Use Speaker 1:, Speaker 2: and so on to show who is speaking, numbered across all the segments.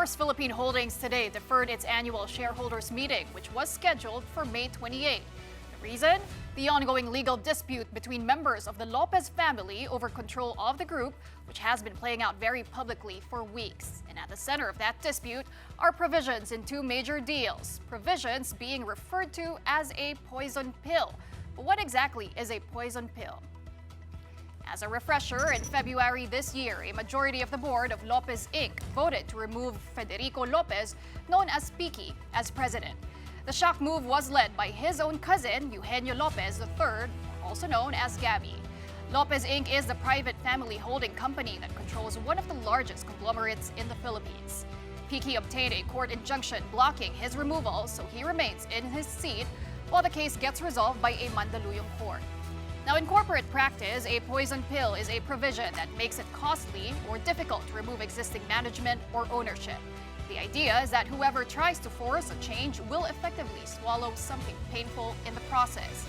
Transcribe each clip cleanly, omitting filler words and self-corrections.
Speaker 1: First Philippine Holdings today deferred its annual shareholders meeting, which was scheduled for May 28. The reason? The ongoing legal dispute between members of the Lopez family over control of the group, which has been playing out very publicly for weeks. And at the center of that dispute are provisions in two major deals, provisions being referred to as a poison pill. But what exactly is a poison pill? As a refresher, in February this year, a majority of the board of Lopez Inc. voted to remove Federico Lopez, known as Piki, as president. The shock move was led by his own cousin, Eugenio Lopez III, also known as Gabby. Lopez Inc. is the private family holding company that controls one of the largest conglomerates in the Philippines. Piki obtained a court injunction blocking his removal, so he remains in his seat while the case gets resolved by a Mandaluyong court. Now, in corporate practice, a poison pill is a provision that makes it costly or difficult to remove existing management or ownership. The idea is that whoever tries to force a change will effectively swallow something painful in the process.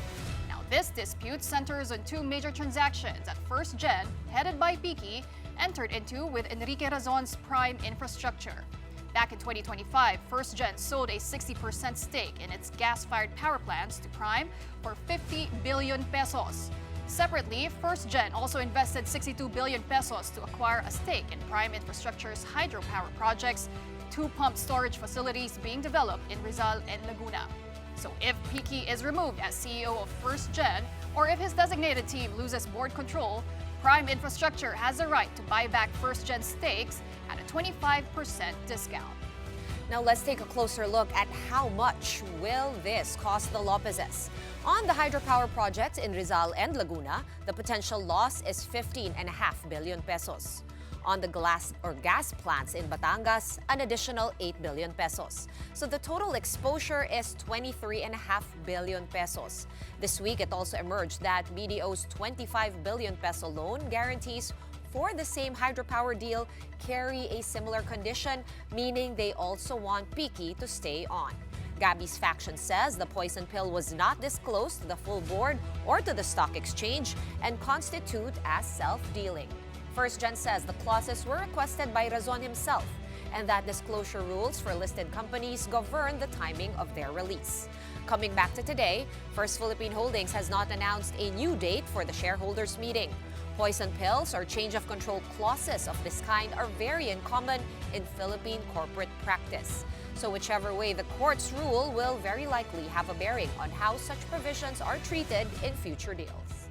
Speaker 1: Now, this dispute centers on two major transactions that First Gen, headed by Piki, entered into with Enrique Razon's Prime Infrastructure. Back in 2025, First Gen sold a 60% stake in its gas-fired power plants to Prime for 50 billion pesos. Separately, First Gen also invested 62 billion pesos to acquire a stake in Prime Infrastructure's hydropower projects, two pump storage facilities being developed in Rizal and Laguna. So if Piki is removed as CEO of First Gen, or if his designated team loses board control, Prime Infrastructure has the right to buy back First Gen stakes at a 25% discount.
Speaker 2: Now let's take a closer look at how much will this cost the Lopezes. On the hydropower projects in Rizal and Laguna, the potential loss is 15.5 billion pesos. On the gas plants in Batangas, an additional 8 billion pesos. So the total exposure is 23.5 billion pesos. This week, it also emerged that BDO's 25 billion peso loan guarantees for the same hydropower deal carry a similar condition, meaning they also want Piki to stay on. Gabby's faction says the poison pill was not disclosed to the full board or to the stock exchange and constitute as self-dealing. First Gen says the clauses were requested by Razon himself and that disclosure rules for listed companies govern the timing of their release. Coming back to today, First Philippine Holdings has not announced a new date for the shareholders meeting. Poison pills or change of control clauses of this kind are very uncommon in Philippine corporate practice. So whichever way the courts rule will very likely have a bearing on how such provisions are treated in future deals.